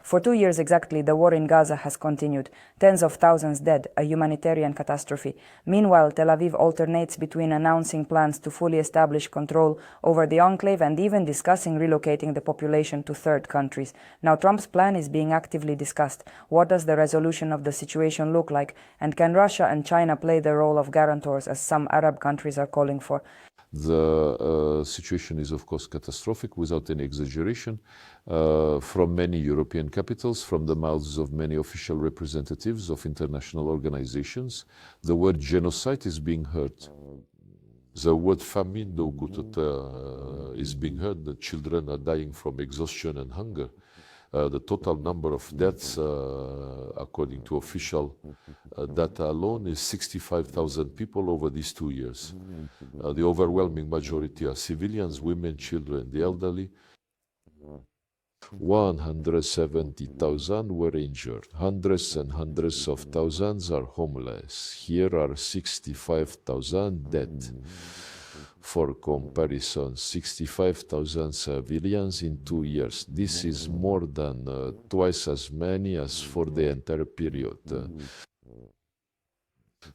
For 2 years exactly, the war in Gaza has continued. Tens of thousands dead, a humanitarian catastrophe. Meanwhile, Tel Aviv alternates between announcing plans to fully establish control over the enclave and even discussing relocating the population to third countries. Now, Trump's plan is being actively discussed. What does the resolution of the situation look like? And can Russia and China play the role of guarantors, as some Arab countries are calling for? The situation is, of course, catastrophic, without any exaggeration. From many European capitals, from the mouths of many official representatives of international organizations, the word genocide is being heard. The word famine, is being heard. The children are dying from exhaustion and hunger. The total number of deaths, according to official data alone, is 65,000 people over these 2 years. The overwhelming majority are civilians, women, children, the elderly. 170,000 were injured. Hundreds and hundreds of thousands are homeless. Here are 65,000 dead. For comparison, 65,000 civilians in 2 years. This is more than twice as many as for the entire period.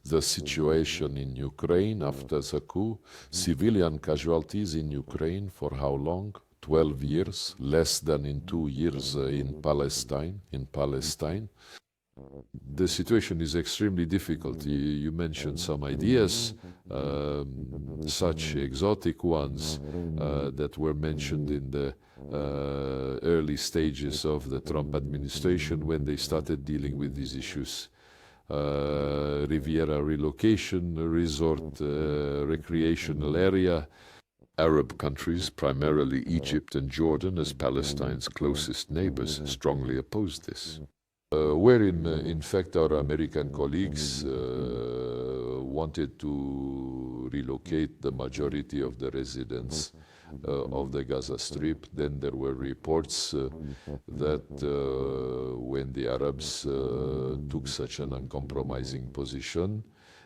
The situation in Ukraine after the coup, civilian casualties in Ukraine for how long? 12 years, less than in 2 years in Palestine. The situation is extremely difficult. You mentioned some ideas, such exotic ones that were mentioned in the early stages of the Trump administration when they started dealing with these issues. Riviera relocation, resort recreational area. Arab countries, primarily Egypt and Jordan, as Palestine's closest neighbors, strongly opposed this. Wherein, in fact, our American colleagues wanted to relocate the majority of the residents of the Gaza Strip. Then there were reports that when the Arabs took such an uncompromising position,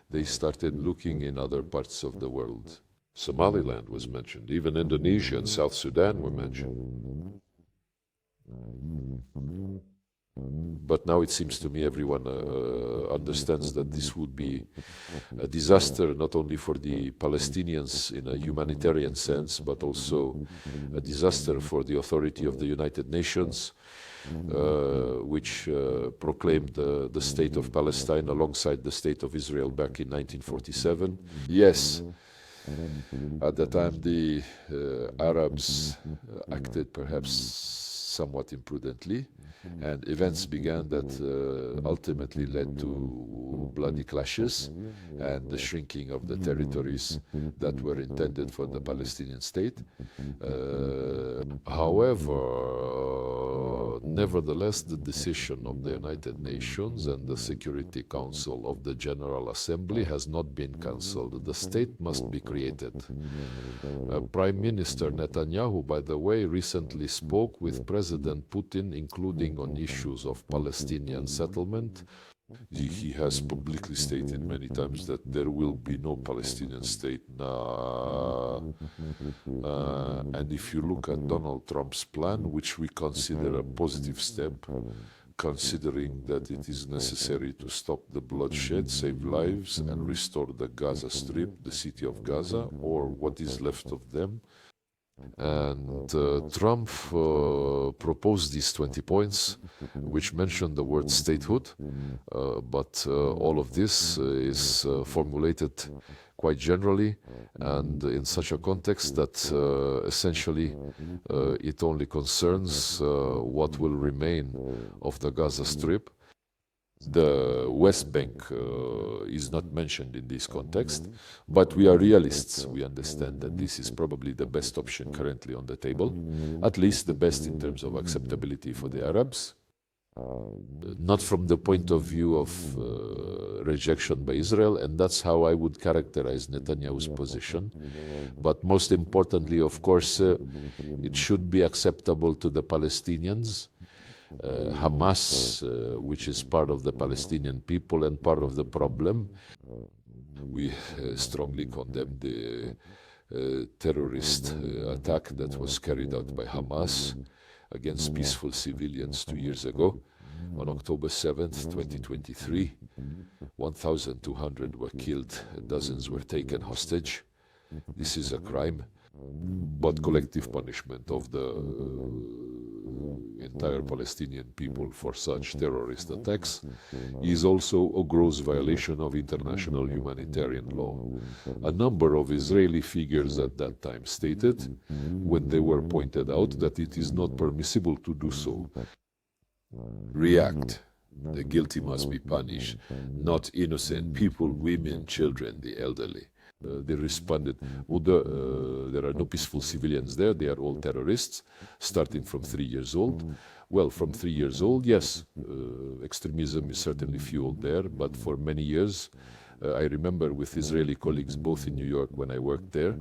they started looking in other parts of the world. Somaliland was mentioned, even Indonesia and South Sudan were mentioned. But now it seems to me everyone understands that this would be a disaster not only for the Palestinians in a humanitarian sense, but also a disaster for the authority of the United Nations, which proclaimed the state of Palestine alongside the state of Israel back in 1947. Yes, at the time the Arabs acted perhaps somewhat imprudently, and events began that ultimately led to bloody clashes and the shrinking of the territories that were intended for the Palestinian state. However, nevertheless, the decision of the United Nations and the Security Council of the General Assembly has not been cancelled. The state must be created. Prime Minister Netanyahu, by the way, recently spoke with President Putin, including on issues of Palestinian settlement. He has publicly stated many times that there will be no Palestinian state. And if you look at Donald Trump's plan, which we consider a positive step, considering that it is necessary to stop the bloodshed, save lives, and restore the Gaza Strip, the city of Gaza, or what is left of them. And Trump proposed these 20 points, which mention the word statehood, but all of this is formulated quite generally and in such a context that essentially it only concerns what will remain of the Gaza Strip. The West Bank is not mentioned in this context, but we are realists. We understand that this is probably the best option currently on the table, at least the best in terms of acceptability for the Arabs. Not from the point of view of rejection by Israel, and that's how I would characterize Netanyahu's position. But most importantly, of course, it should be acceptable to the Palestinians. Hamas, which is part of the Palestinian people and part of the problem. We strongly condemn the terrorist attack that was carried out by Hamas against peaceful civilians 2 years ago. On October 7th, 2023, 1,200 were killed, dozens were taken hostage. This is a crime, but collective punishment of the entire Palestinian people for such terrorist attacks is also a gross violation of international humanitarian law. A number of Israeli figures at that time stated, when they were pointed out that it is not permissible to do so, react. The guilty must be punished, not innocent people, women, children, the elderly. They responded, there are no peaceful civilians there, they are all terrorists, starting from 3 years old. Well, from 3 years old, yes, extremism is certainly fueled there, but for many years, I remember with Israeli colleagues, both in New York when I worked there,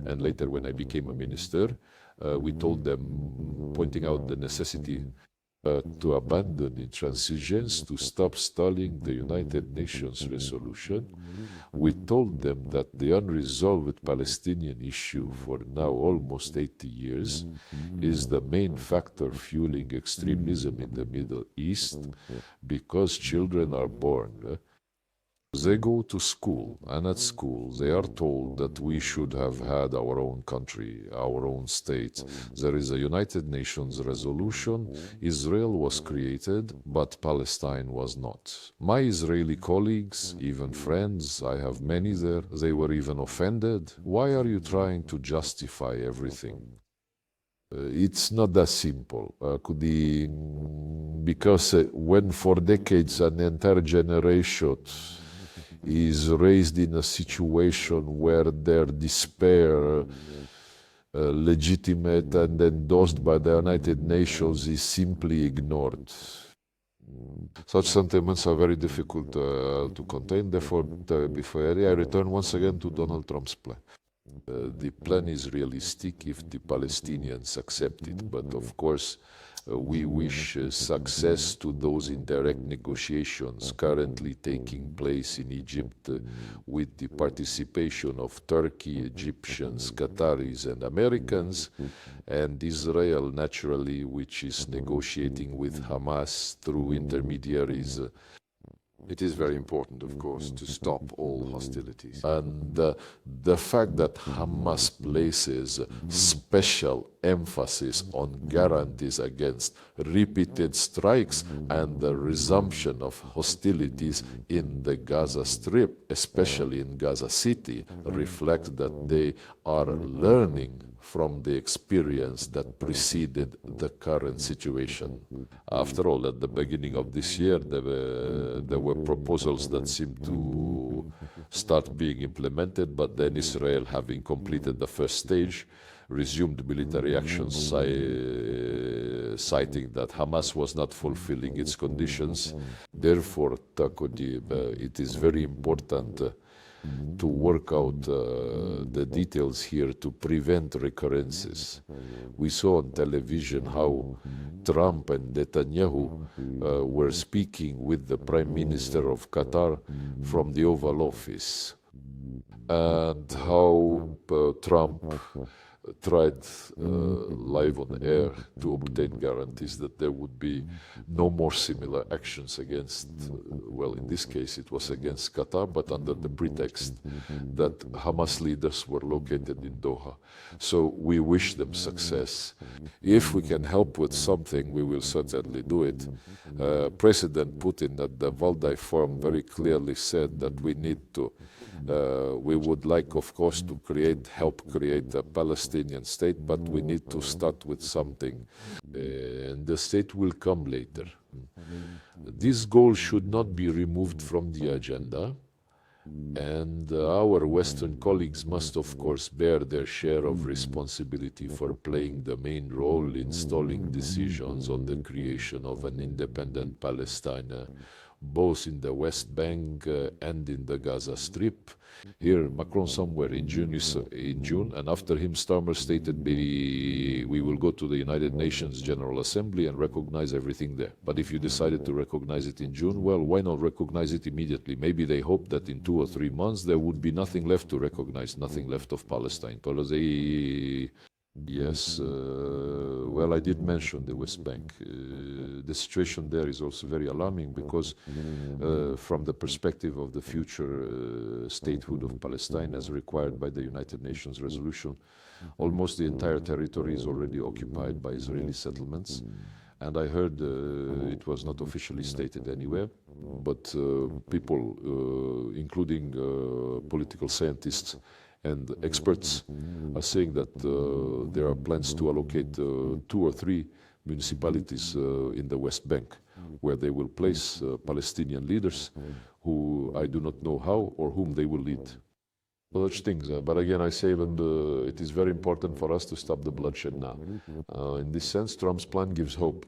and later when I became a minister, we told them, pointing out the necessity to abandon intransigence, to stop stalling the United Nations resolution. We told them that the unresolved Palestinian issue for now almost 80 years is the main factor fueling extremism in the Middle East because children are born. They go to school, and at school they are told that we should have had our own country, our own state. There is a United Nations resolution. Israel was created, but Palestine was not. My Israeli colleagues, even friends, I have many there, they were even offended. Why are you trying to justify everything? It's not that simple. Because when for decades an entire generation is raised in a situation where their despair, legitimate and endorsed by the United Nations, is simply ignored. Such sentiments are very difficult to contain. Therefore, before I return once again to Donald Trump's plan. The plan is realistic if the Palestinians accept it, but of course, we wish success to those indirect negotiations currently taking place in Egypt with the participation of Turkey, Egyptians, Qataris and Americans, and Israel naturally, which is negotiating with Hamas through intermediaries. It is very important, of course, to stop all hostilities. And the fact that Hamas places special emphasis on guarantees against repeated strikes and the resumption of hostilities in the Gaza Strip, especially in Gaza City, reflects that they are learning from the experience that preceded the current situation. After all, at the beginning of this year, there were proposals that seemed to start being implemented, but then Israel, having completed the first stage, resumed military actions, citing that Hamas was not fulfilling its conditions. Therefore, it is very important to work out the details here to prevent recurrences. We saw on television how Trump and Netanyahu were speaking with the Prime Minister of Qatar from the Oval Office, and how Trump tried live on air to obtain guarantees that there would be no more similar actions against, well, in this case it was against Qatar, but under the pretext that Hamas leaders were located in Doha. So we wish them success. If we can help with something, we will certainly do it. President Putin at the Valdai Forum very clearly said that we need to we would like, of course, to help create a Palestinian state, but we need to start with something, and the state will come later. This goal should not be removed from the agenda, and our Western colleagues must, of course, bear their share of responsibility for playing the main role in stalling decisions on the creation of an independent Palestine, both in the West Bank and in the Gaza Strip. Here, Macron somewhere in June, and after him Starmer stated we will go to the United Nations General Assembly and recognize everything there. But if you decided to recognize it in June, well, why not recognize it immediately? Maybe they hoped that in 2 or 3 months there would be nothing left to recognize, nothing left of Palestine. Yes, well, I did mention the West Bank. The situation there is also very alarming because, from the perspective of the future statehood of Palestine, as required by the United Nations resolution, almost the entire territory is already occupied by Israeli settlements. And I heard it was not officially stated anywhere, but people, including political scientists and experts, are saying that there are plans to allocate 2 or 3 municipalities in the West Bank, where they will place Palestinian leaders who I do not know how or whom they will lead. Such things, but again, I say that it is very important for us to stop the bloodshed now. In this sense, Trump's plan gives hope.